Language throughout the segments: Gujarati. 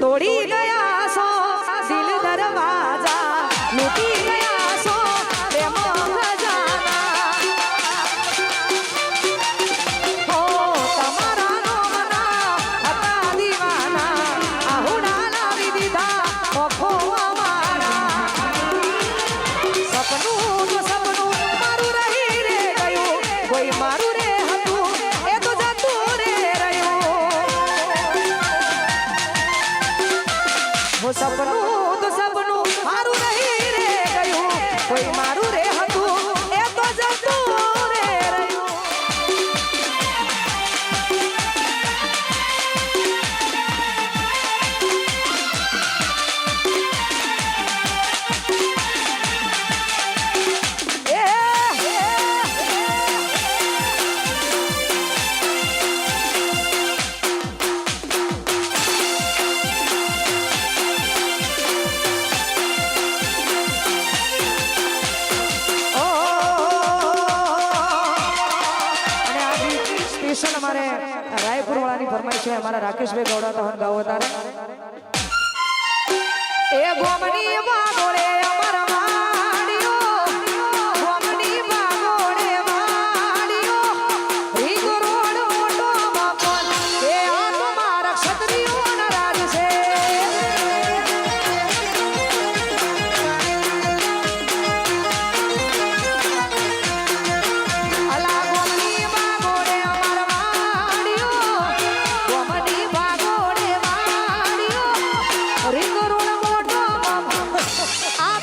તોડી ગયા છો દિલ દરવાજા લૂટી ગયા છો પ્રેમ ખજાના હો તમારા નોમના હતા દીવાના આહુડા લાવી દીધા ઓખો અમારા સપનું તો સપનું મારું રહી રે ગયું કોઈ મારું રે હતું એ તો જતું રે वो सपनों तो सपनों मारू नहीं रे गયું કોઈ મારું રે હતું એ તો જતું રે રહ્યું स्पेशल हमारे रायपुर वाला फरमाइश है हमारा राकेशભાઈ ગૌડા તહન ગાવ તારે એ ગોમની વાગોળે અમારા માડીઓ ગોમની વાગોળે માડીઓ રીગ રોડ મોટો બાપન એ આ તમારા ક્ષત્રિયોના રાજ છે અલા ગોમની વાગોળે આ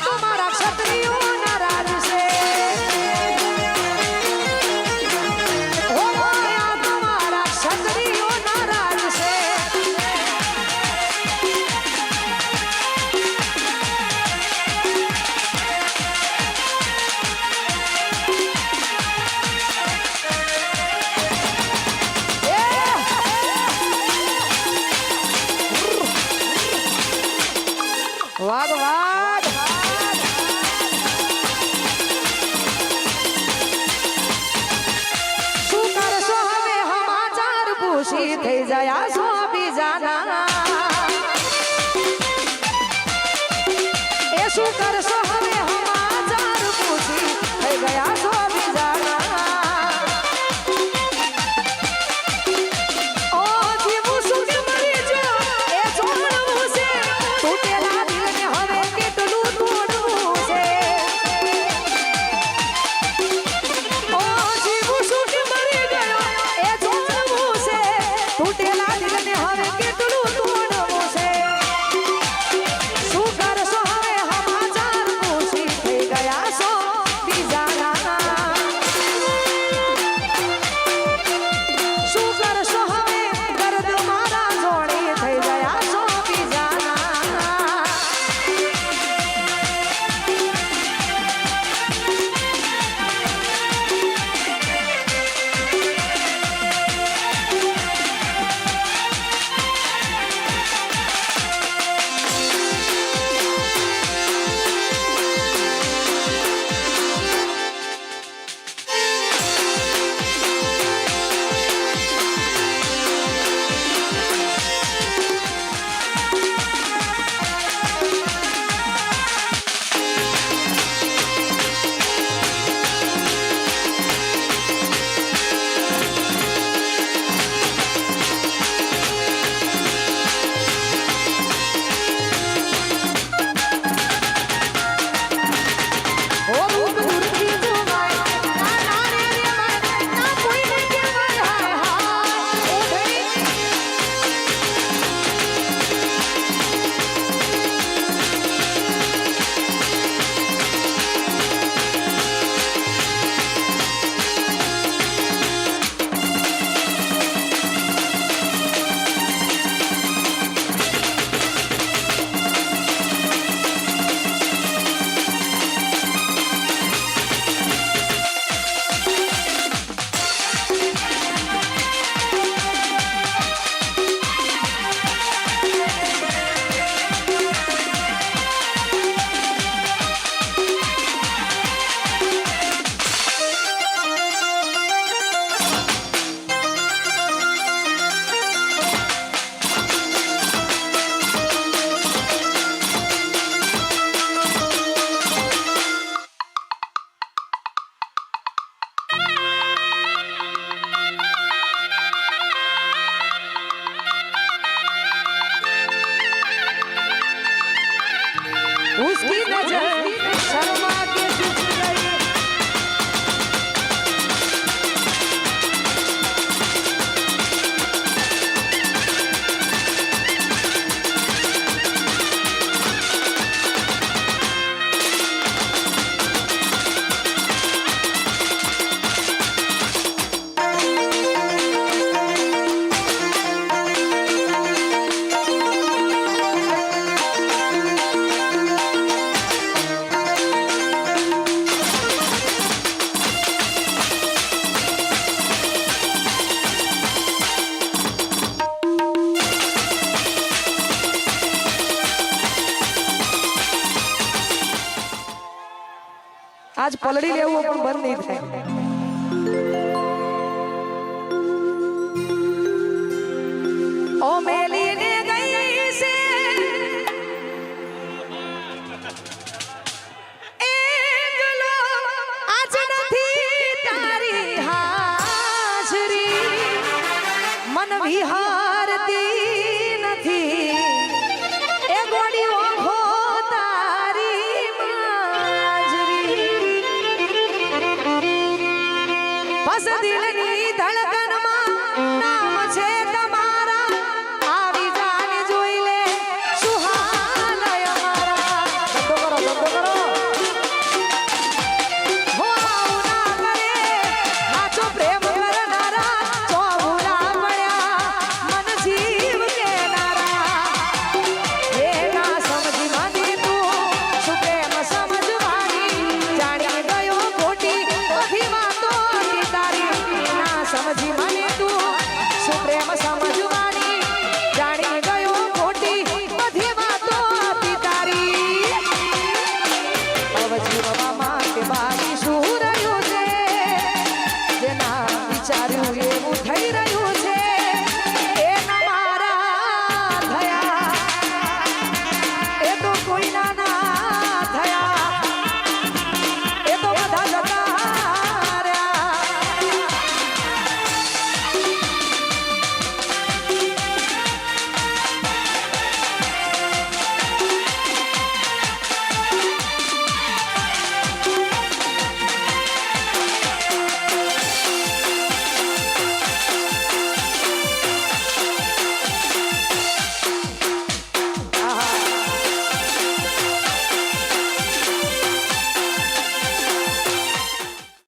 આજ પલડી લેવું પણ બંધ નહીં થાય